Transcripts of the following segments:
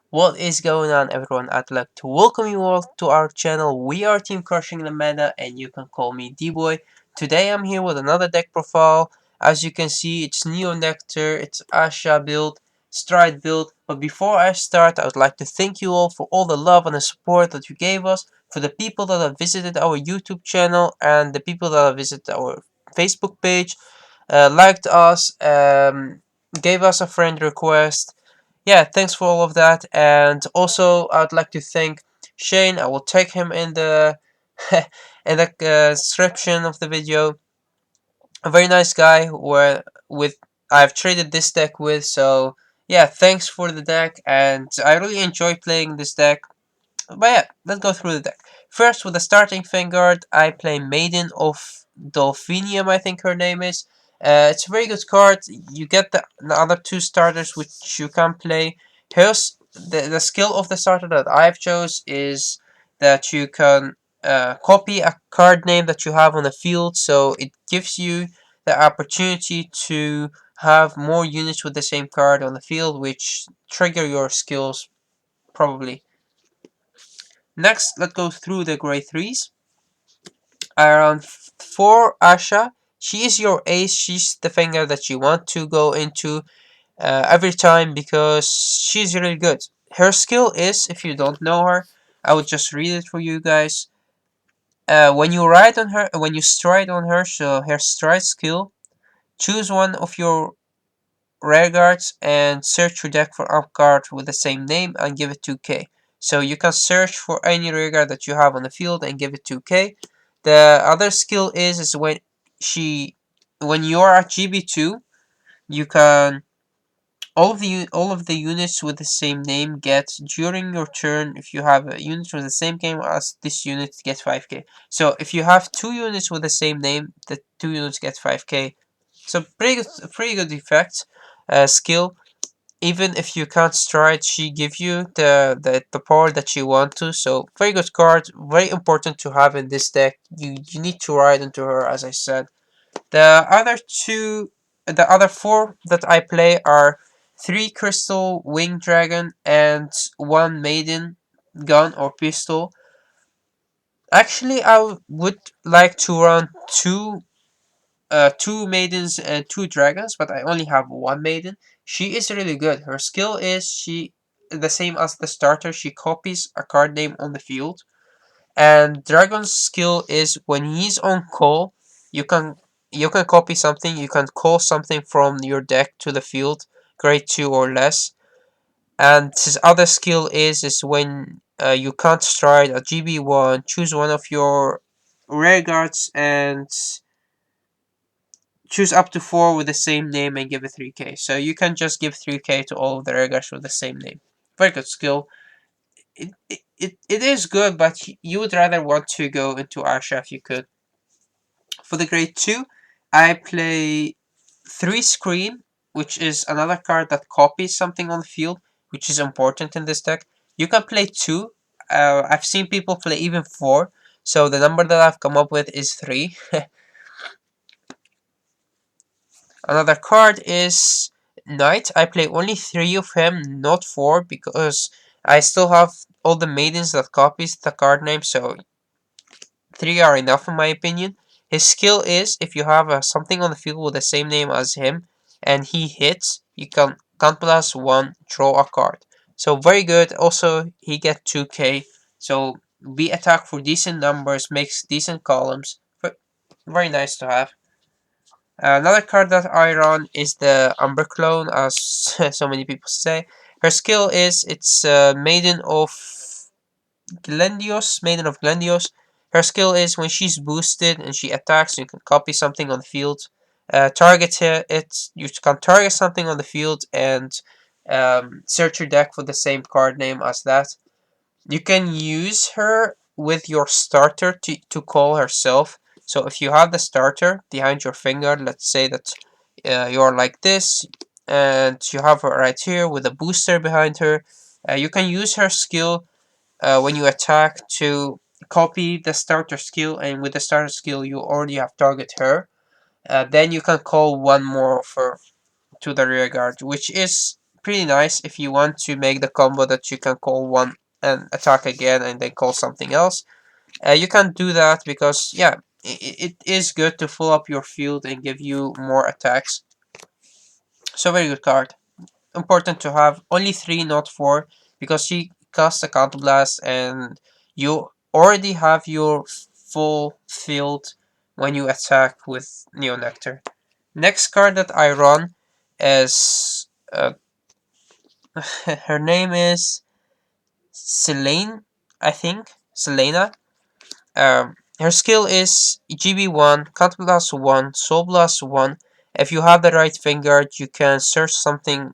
What is going on, everyone? I'd like to welcome you all to our channel. We are Team Crushing the Meta, and you can call me D-Boy. Today I'm here with another deck profile. As you can see, it's Neo Nectar, it's Ahsha build, Stride build. But before I start, I would like to thank you all for all the love and the support that you gave us, for the people that have visited our YouTube channel, and the people that have visited our Facebook page, liked us, gave us a friend request. Yeah, thanks for all of that. And also, I'd like to thank Shane. I will tag him in the in the description of the video. A very nice guy where with I've traded this deck with. So yeah, thanks for the deck, and I really enjoy playing this deck. But yeah, let's go through the deck. First, with the starting vanguard, I play Maiden of Dolphinium, I think her name is. It's a very good card. You get the other two starters which you can play. Here's the skill of the starter that I've chose is that you can copy a card name that you have on the field, so it gives you the opportunity to have more units with the same card on the field, which trigger your skills probably. Next, let's go through the grade 3s. Around 4, Ahsha. She is your ace. She's the finger that you want to go into every time because she's really good. Her skill is, if you don't know her, I would just read it for you guys. When you stride on her, so her stride skill, choose one of your rare guards and search your deck for up card with the same name and give it 2k. So you can search for any rare guard that you have on the field and give it 2k. The other skill is when you are at GB2, you can all of the units with the same name get during your turn. If you have a unit with the same name as this unit, get 5k. So if you have two units with the same name, the two units get 5k. So pretty good effect. Skill. Even if you can't stride, she give you the power that you want to. So very good card, very important to have in this deck. You need to ride into her, as I said. The other four that I play are 3 crystal winged dragon and 1 maiden gun or pistol. Actually, I would like to run two maidens and 2 dragons, but I only have 1 maiden. She is really good. Her skill is she the same as the starter. She copies a card name on the field, and Dragon's skill is when he's on call, you can you can copy something. You can call something from your deck to the field, grade 2 or less. And his other skill is when you can't stride a GB1, choose one of your rare guards and choose up to 4 with the same name and give it 3k. So you can just give 3k to all of the regas with the same name. Very good skill. It is good, but you would rather want to go into Ahsha if you could. For the grade 2, I play 3 Scream, which is another card that copies something on the field, which is important in this deck. You can play 2. I've seen people play even 4, so the number that I've come up with is 3. Another card is Knight. I play only 3 of him, not 4, because I still have all the maidens that copies the card name, so 3 are enough in my opinion. His skill is if you have something on the field with the same name as him and he hits, you can plus 1 draw a card. So very good. Also, he get 2k. So be attack for decent numbers, makes decent columns. Very nice to have. Another card that I run is the Umber Clone, as so many people say. Her skill is it's Maiden of Glendios. Her skill is when she's boosted and she attacks, you can copy something on the field. Target it. You can target something on the field and search your deck for the same card name as that. You can use her with your starter to call herself. So if you have the starter behind your finger, let's say that you're like this, and you have her right here with a booster behind her, you can use her skill when you attack to copy the starter skill, and with the starter skill you already have target her. Then you can call one more of her to the rear guard, which is pretty nice if you want to make the combo that you can call one and attack again and then call something else. You can do that because, yeah, it is good to fill up your field and give you more attacks. So very good card. Important to have. Only 3, not 4, because she casts a counter blast and you already have your full field when you attack with Nectar. Next card that I run is her name is Selene, I think. Selena. Her skill is GB1, Counter Blast 1, Soul Blast 1. If you have the right Vanguard, you can search something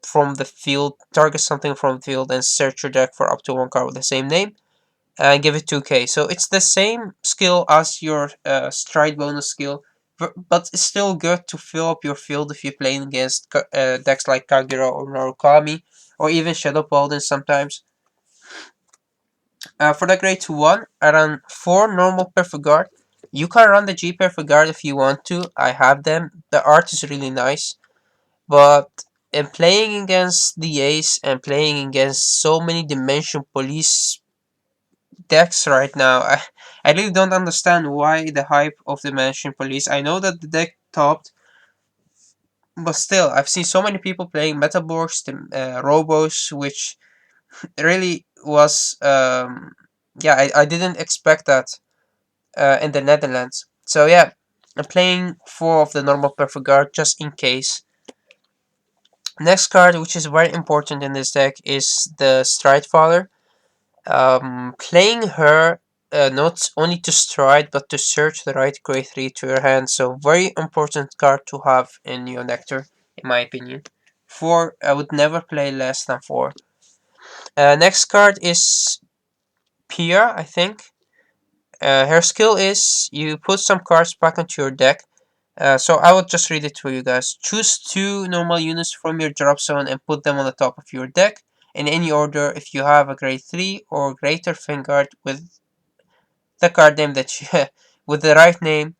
from the field, target something from the field, and search your deck for up to 1 card with the same name, and give it 2k. So it's the same skill as your stride bonus skill, but it's still good to fill up your field if you're playing against decks like Kagura or Narukami, or even Shadow Paladin sometimes. For the grade 1, I run 4 normal Perfect Guard. You can run the G Perfect Guard if you want to. I have them. The art is really nice. But in playing against the Ace and playing against so many Dimension Police decks right now, I really don't understand why the hype of Dimension Police. I know that the deck topped, but still, I've seen so many people playing Metaborgs, Robos, which really was, yeah, I didn't expect that in the Netherlands. So yeah, I'm playing 4 of the normal Perfect Guard just in case. Next card, which is very important in this deck, is the Stridefather. Playing her not only to stride but to search the right grade 3 to your hand, so very important card to have in your Nectar, in my opinion. 4, I would never play less than 4. Next card is Pia, I think. Her skill is you put some cards back into your deck. So I will just read it for you guys. Choose 2 normal units from your drop zone and put them on the top of your deck in any order. If you have a grade 3 or greater Vanguard with the card name that you with the right name,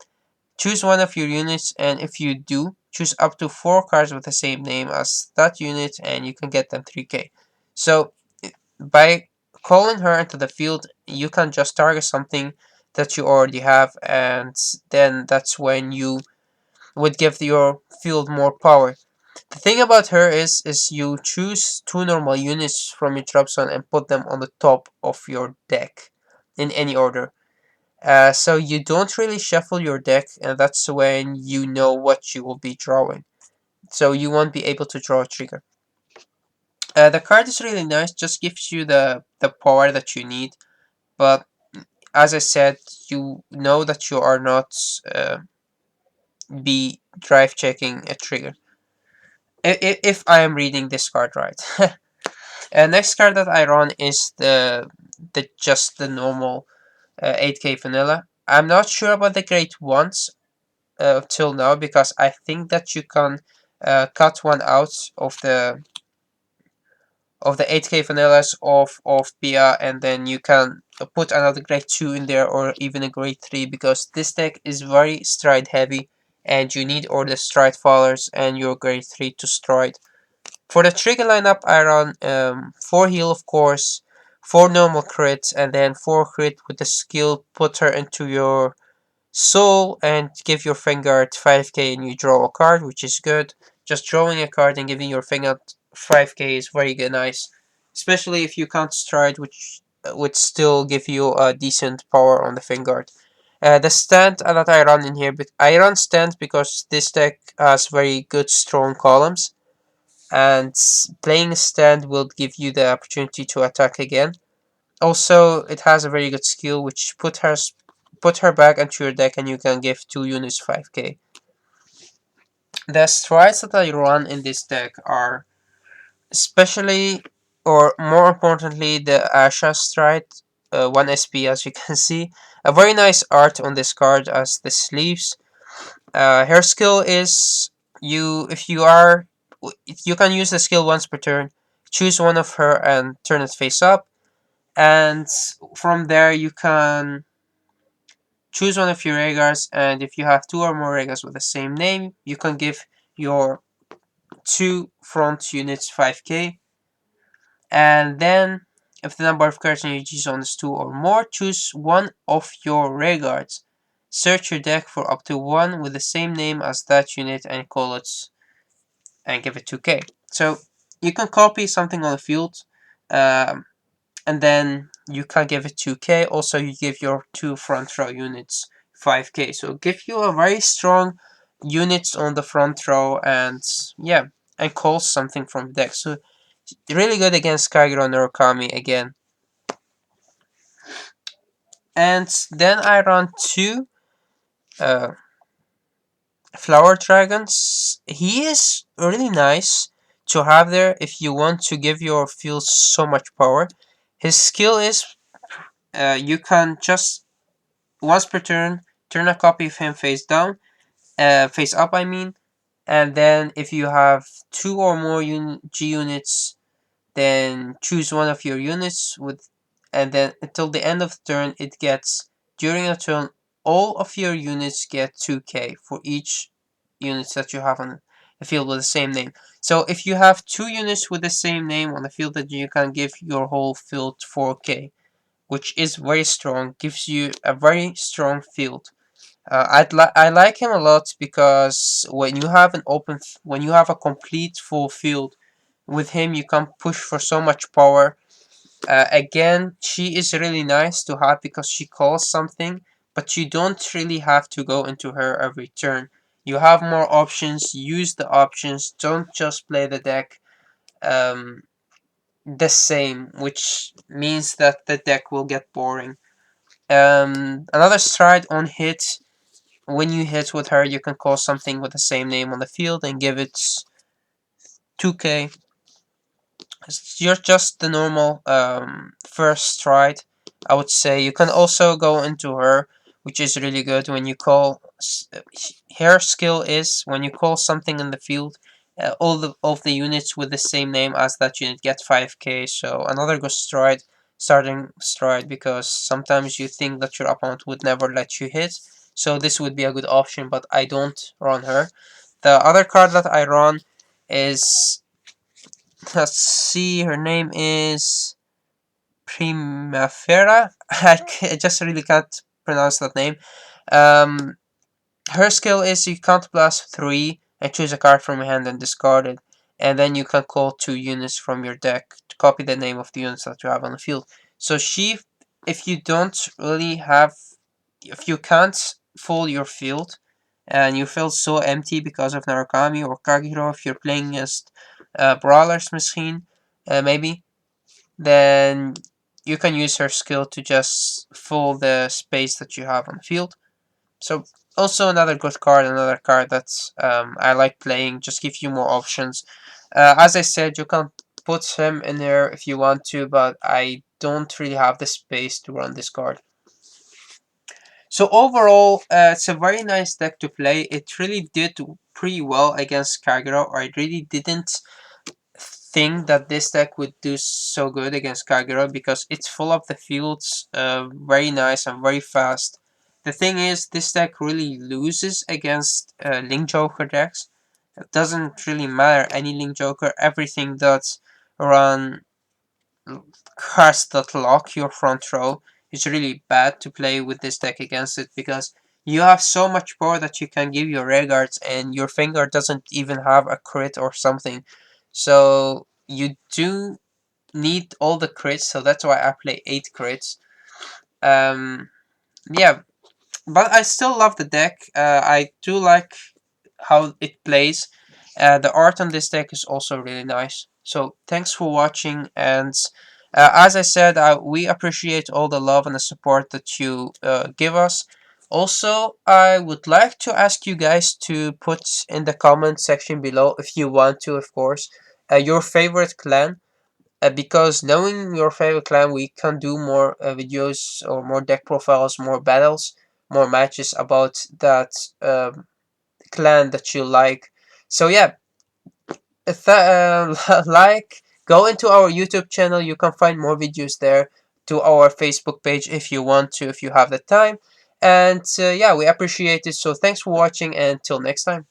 choose one of your units, and if you do, choose up to 4 cards with the same name as that unit and you can get them 3k. So by calling her into the field, you can just target something that you already have, and then that's when you would give your field more power. The thing about her is you choose 2 normal units from your drop zone and put them on the top of your deck in any order. So you don't really shuffle your deck, and that's when you know what you will be drawing. So you won't be able to draw a trigger. The card is really nice, just gives you the power that you need, but as I said, you know that you are not be drive checking a trigger. If I am reading this card right. Next card that I run is the just the normal 8k vanilla. I'm not sure about the grade ones till now because I think that you can cut one out of the 8k vanillas of Pia, and then you can put another grade 2 in there or even a grade 3 because this deck is very stride heavy and you need all the stride followers and your grade 3 to stride. For the trigger lineup, I run 4 heal, of course, 4 normal crits, and then 4 crit with the skill put her into your soul and give your Vanguard 5k and you draw a card, which is good. Just drawing a card and giving your Vanguard 5k is very good, nice. Especially if you can't stride, which would still give you a decent power on the Vanguard. The stand that I run in here, but I run stand because this deck has very good strong columns, and playing stand will give you the opportunity to attack again. Also, it has a very good skill which put her back into your deck and you can give 2 units 5k. The strides that I run in this deck are especially, or more importantly, the Ahsha stride, 1 SP as you can see. A very nice art on this card as the sleeves. Her skill is if you can use the skill once per turn. Choose one of her and turn it face up, and from there you can choose one of your Rhaegars, and if you have 2 or more Rhaegars with the same name, you can give your 2 front units 5k. And then, if the number of cards in your G zone is 2 or more, choose one of your rear guards. Search your deck for up to one with the same name as that unit and call it and give it 2k. So you can copy something on the field, um, and then you can give it 2k. Also, you give your 2 front row units 5k. So give you a very strong units on the front row, and yeah, and call something from the deck. So really good against Kagero and Origami again. And then I run 2 uh, Flower Dragons. He is really nice to have there if you want to give your field so much power. His skill is you can just once per turn a copy of him face down, face up I mean, and then if you have 2 or more G units, then choose one of your units with, and then until the end of the turn it gets, during a turn all of your units get 2k for each units that you have on the field with the same name. So if you have 2 units with the same name on the field, that you can give your whole field 4k, which is very strong, gives you a very strong field. I like him a lot because when you have when you have a complete full field with him, you can push for so much power. Again, she is really nice to have because she calls something, but you don't really have to go into her every turn. You have more options. Use the options. Don't just play the deck the same, which means that the deck will get boring. Another stride on hit. When you hit with her, you can call something with the same name on the field and give it 2k. You're just the normal first stride, I would say. You can also go into her, which is really good when you call. Her skill is when you call something in the field, all of the units with the same name as that unit get 5k. So another good stride, starting stride, because sometimes you think that your opponent would never let you hit. So this would be a good option, but I don't run her. The other card that I run is, let's see, her name is Primavera. I just really can't pronounce that name. Um, Her skill is you count blast 3 and choose a card from your hand and discard it. And then you can call 2 units from your deck to copy the name of the units that you have on the field. So she, if you don't really have, if you can't full your field, and you feel so empty because of Narukami or Kagero, if you're playing against Brawler's Machine, maybe, then you can use her skill to just fill the space that you have on the field. So also another good card, another card that I like playing, just give you more options. As I said, you can put him in there if you want to, but I don't really have the space to run this card. So overall, it's a very nice deck to play. It really did pretty well against Kagero. I really didn't think that this deck would do so good against Kagero because it's full of the fields, very nice and very fast. The thing is, this deck really loses against Link Joker decks. It doesn't really matter any Link Joker. Everything that's run cards that lock your front row is really bad to play with this deck against it because you have so much power that you can give your rear guards and your finger doesn't even have a crit or something. So you do need all the crits, so that's why I play 8 crits. Yeah, but I still love the deck. I do like how it plays. The art on this deck is also really nice. So thanks for watching, and as I said, we appreciate all the love and the support that you give us. Also, I would like to ask you guys to put in the comment section below, if you want to, of course, your favorite clan. Because knowing your favorite clan, we can do more videos or more deck profiles, more battles, more matches about that clan that you like. So yeah, if like, go into our YouTube channel. You can find more videos there. To our Facebook page if you want to, if you have the time. And yeah, we appreciate it. So thanks for watching, and till next time.